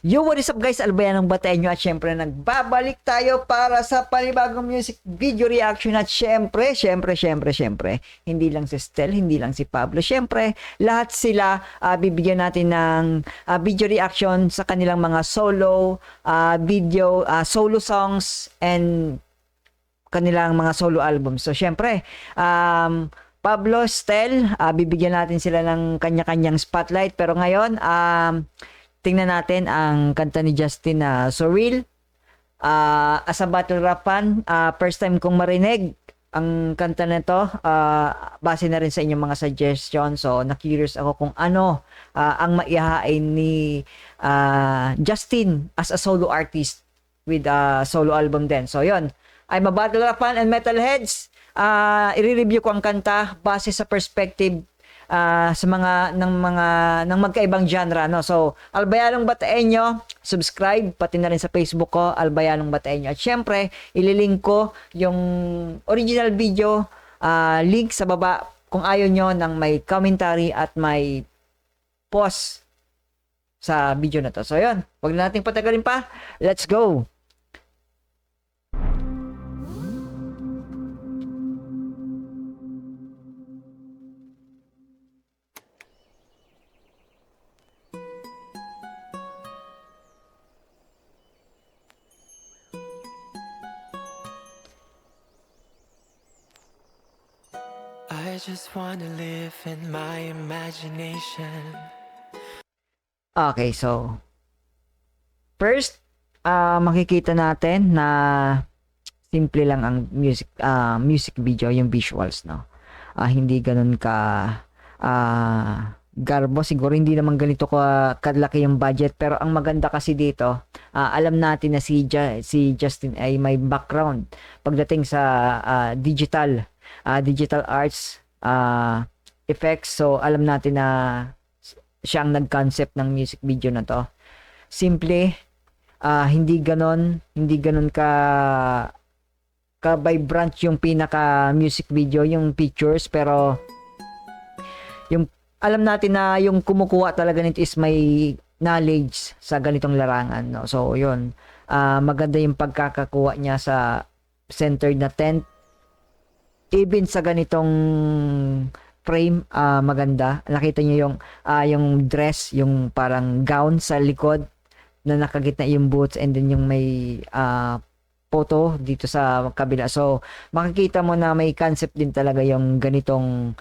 Yo, what is up guys? Albayan ng Batayan nyo at syempre nagbabalik tayo para sa panibagong music video reaction at syempre, hindi lang si Stel, hindi lang si Pablo, syempre, lahat sila bibigyan natin ng video reaction sa kanilang mga solo video, solo songs and kanilang mga solo albums. So syempre, Pablo, Stel, bibigyan natin sila ng kanya-kanyang spotlight pero ngayon, tingnan natin ang kanta ni Justin na Surreal. As a battle rap fan, first time kong marinig ang kanta na to. Base na rin sa inyong mga suggestions. So, na-curious ako kung ano ang maihahain ni Justin as a solo artist with a solo album din. So, yon. I'm a battle rap fan and metalheads. I-review ko ang kanta base sa perspective sa mga ng magkaibang genre, no. So Albayanong Bataenyo, subscribe pati na rin sa Facebook ko, Albayanong Bataenyo. At syempre ililink ko yung original video link sa baba kung ayaw nyo ng may commentary at may post sa video na to. So yun, wag na nating patagalin pa, let's go. I just wanna live in my imagination. Okay, so first, makikita natin na simple lang ang music video, yung visuals, no. Hindi ganun ka garbo, siguro hindi naman ganito kalaki yung budget, pero ang maganda kasi dito, alam natin na si Justin ay may background pagdating sa digital arts effects. So alam natin na siya ang nag-concept ng music video na to. Simple, hindi ganon ka vibrant yung pinaka music video, yung pictures, pero yung alam natin na yung kumukuha talaga nito is may knowledge sa ganitong larangan, no. So yun, maganda yung pagkakakuha niya sa centered na tent. Even sa ganitong frame, maganda. Nakita niyo yung dress, yung parang gown sa likod na nakagitna yung boots, and then yung may photo dito sa kabila. So makikita mo na may concept din talaga yung ganitong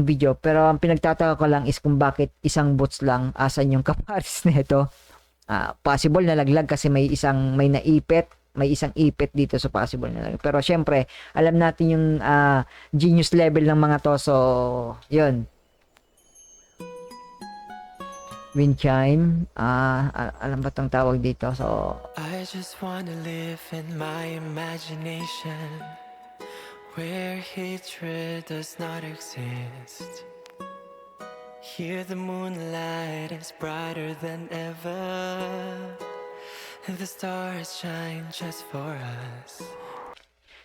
video. Pero ang pinagtataka ko lang is kung bakit isang boots lang, asan yung kapares nito. Possible na laglag kasi may isang ipit dito, so possible na lang. Pero syempre, alam natin yung genius level ng mga to. So, yun. Wind chime. Alam ba itong tawag dito? So, I just wanna live in my imagination, where hatred does not exist. Here the moonlight is brighter than ever, and the stars shine just for us.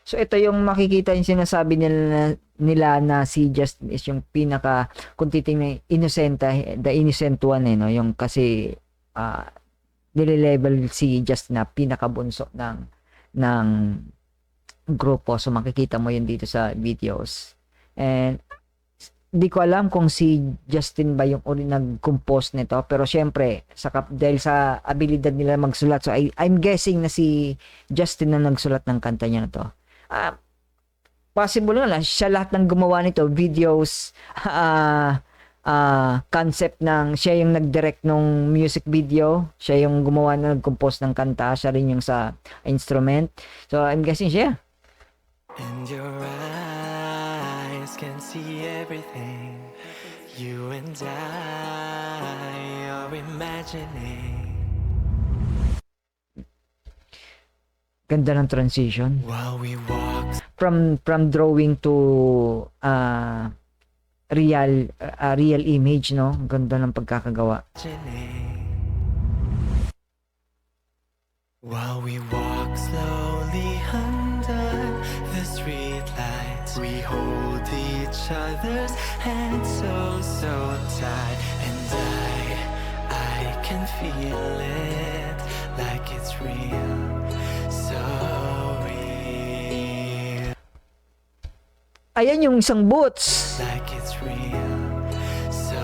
so ito yung makikita yung sinasabi nila na si Justin is yung pinaka, kung titingnan, the innocent one, no? Yung kasi nile-level si Justin na pinakabunso ng grupo. So makikita mo yun dito sa videos. And di ko alam kung si Justin ba yung nag-compose nito, pero syempre dahil sa abilidad nila magsulat, so I'm guessing na si Justin na nagsulat ng kanta niya na to. Possible na siya lahat ng gumawa nito, videos, concept ng siya yung nag-direct ng music video, siya yung gumawa na nag-compose ng kanta, siya rin yung sa instrument. So I'm guessing siya. And your eyes can see everything you and I are imagining. Ganda ng transition While we walk from drawing to real image, no. Ganda ng pagkakagawa. While we walk slowly under the street lights, we hold each other's hands so tight, and I can feel it like it's real, so real, Ayan yung isang boots. like it's real, so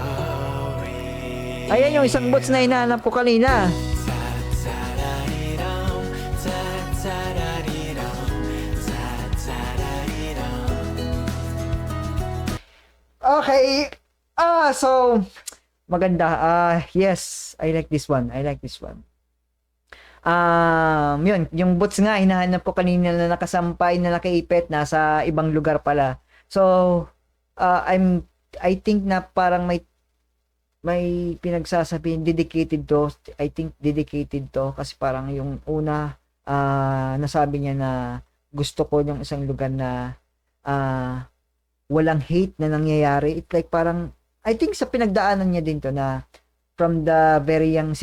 real. Ayan yung isang boots na hinahanap ko kanina. Ta-ta-da-dee-dum, ta-ta-da-dee-dum, ta-ta-da-dee-dum. Okay. So maganda. Yes, I like this one. I like this one. Yun, yung boots nga hinahanap ko kanina na nakasampay na nakaipit nasa ibang lugar pala. So, I think na parang may pinagsasabihin dedicated to. I think dedicated to kasi parang yung una nasabi niya na gusto ko yung isang lugar na walang hate na nangyayari. It's like parang I think sa pinagdaanan niya din to na from the very young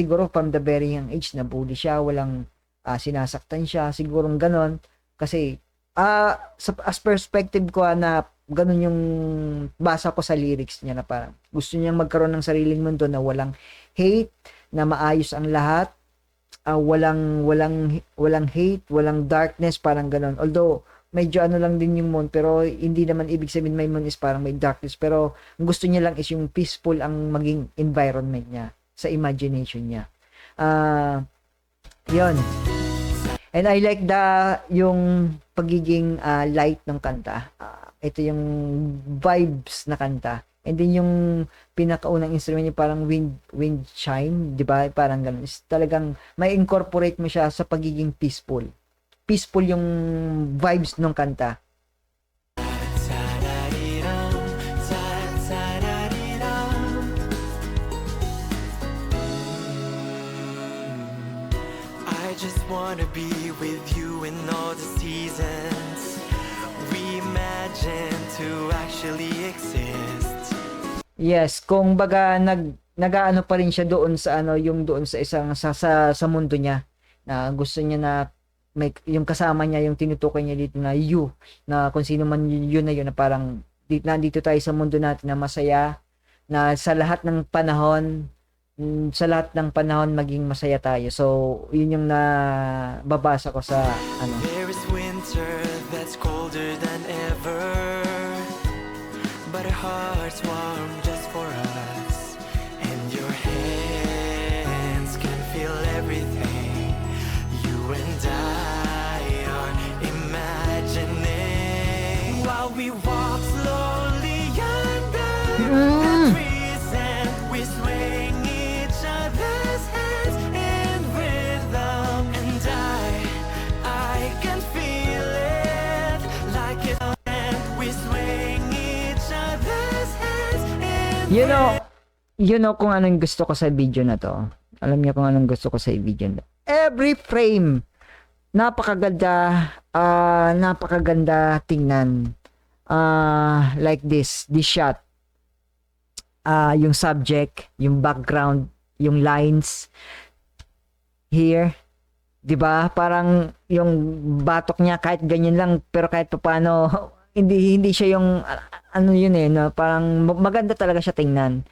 age na bully siya, walang sinasaktan siya, sigurong ganon. Kasi as perspective ko na ganon yung basa ko sa lyrics niya na parang gusto niyang magkaroon ng sariling mundo na walang hate, na maayos ang lahat, walang hate, walang darkness, parang ganon. Although medyo ano lang din yung moon, pero hindi naman ibig sabihin may moon is parang may darkness, pero ang gusto niya lang is yung peaceful ang maging environment niya sa imagination niya. Yon. And I like yung pagiging light ng kanta. Ito yung vibes na kanta. And then yung pinakaunang instrument niya parang wind chime, 'di ba? Parang ganun. Is talagang may incorporate mo siya sa pagiging peaceful. Peaceful yung vibes ng kanta. Ta-ta-da-dee-dum, ta-ta-da-dee-dum. I just wanna be with you in all the seasons we imagine to actually exist. Yes, kung baga nag-aano pa rin siya doon sa doon sa isang sa mundo niya na gusto niya na may yung kasama niya, yung tinutukoy niya dito na you, na kung sino man yun na yun, na parang nandito tayo sa mundo natin na masaya, na sa lahat ng panahon maging masaya tayo. So yun yung nababasa ko sa There is winter that's colder than ever, but our hearts warm just for us, and your hands can feel everything you and I are imagining, while we walk slowly under the trees, and we swing each other's hands in rhythm, and I can feel it like it, and we swing each other's hands in you know kung anong gusto ko sa video na to. Alam niyo kung anong gusto ko sa video na. Every frame napakaganda tingnan. Like this shot. Yung subject, yung background, yung lines here, 'di ba? Parang yung batok niya kahit ganyan lang, pero kahit paano hindi siya yung no, parang maganda talaga siya tingnan.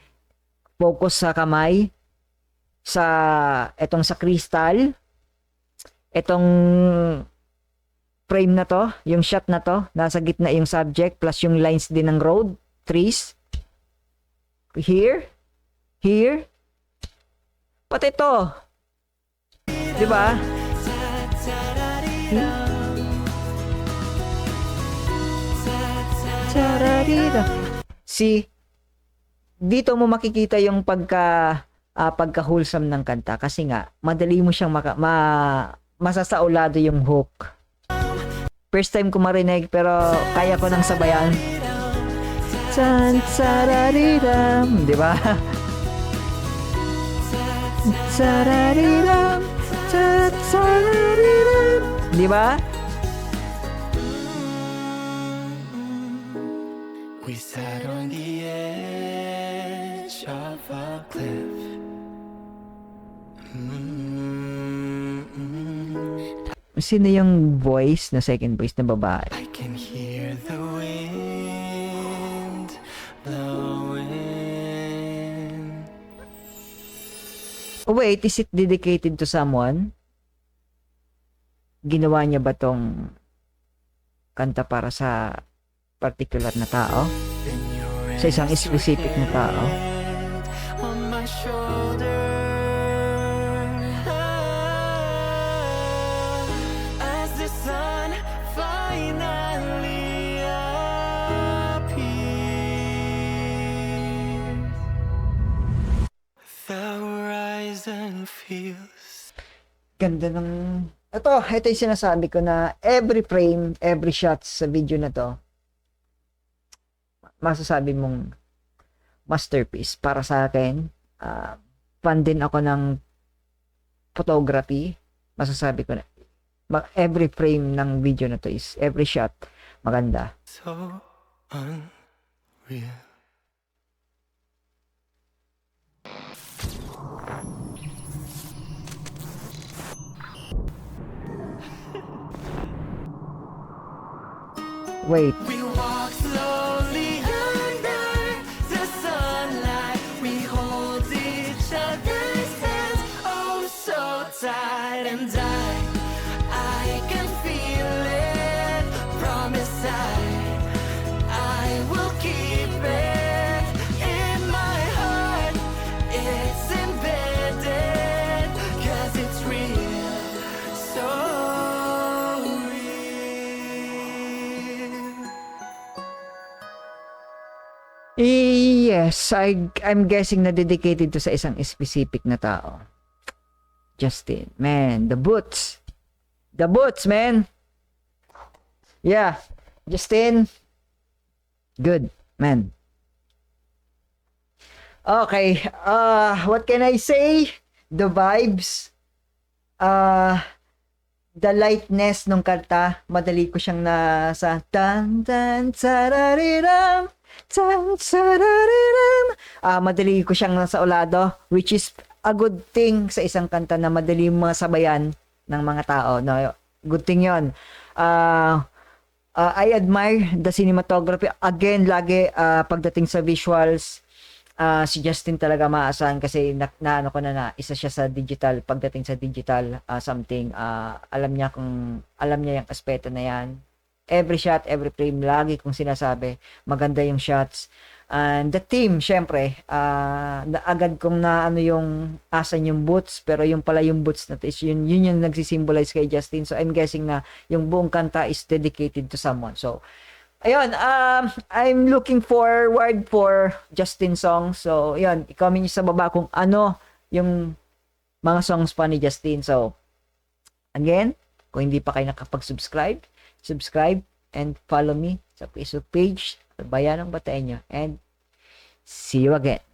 Focus sa kamay, sa crystal, etong frame na to, yung shot na to, nasa gitna yung subject plus yung lines din ng road, trees. Here, pati to. 'Di ba? See, dito mo makikita yung pagka-wholesome ng kanta kasi nga madali mo siyang masasaulado yung hook. First time ko marinig pero kaya ko nang sabayan. San-sarariram, di ba? Sarariram, sarariram, di ba? We sat on the edge of a cliff. Sino yung voice na second voice na babae? I can hear the wind blowing. Oh, wait, is it dedicated to someone? Ginawa niya ba tong kanta para sa particular na tao? Sa isang specific na tao? On my shoulder, as the sun finally appears, the horizon feels. Ganda ng... Ito yung sinasabi ko na every frame, every shot sa video na to, masasabi mong masterpiece. Para sa akin, fan din ako ng photography. Masasabi ko na every frame ng video na to is, every shot, maganda. So unreal. Wait, We walk slowly under the sunlight. We hold each other's hands, oh so tight. And I can feel it. Promise I will keep it in my heart. It's embedded, 'cause it's real, so real. yes, I'm guessing na dedicated to sa isang specific na tao. Justin, man, the boots, man. Yeah, Justin, good, man. Okay, what can I say? The vibes, the lightness nung kanta, madali ko siyang nasa tan tan tarariram tan tarariram. Madali ko siyang nasa ulado, which is a good thing sa isang kanta na madali masabayan ng mga tao, no? Good thing 'yon. I admire the cinematography. Again, lagi pagdating sa visuals, si Justin talaga maasahan kasi ano ko na isa siya sa digital. Pagdating sa digital something, alam niya yung aspeto na yan. Every shot, every frame, lagi kong sinasabi, maganda yung shots. And the team, syempre, agad kong na ano yung asan yung boots, pero yung pala yung boots na to is yun yung nagsisimbolize kay Justin. So I'm guessing na yung buong kanta is dedicated to someone. So ayun, I'm looking forward for Justin songs. So ayun, i-comment nyo sa baba kung ano yung mga songs pa ni Justin. So again, kung hindi pa kayo nakapag-subscribe, subscribe and follow me sa Facebook page, Bayanang Bateño, and see you again.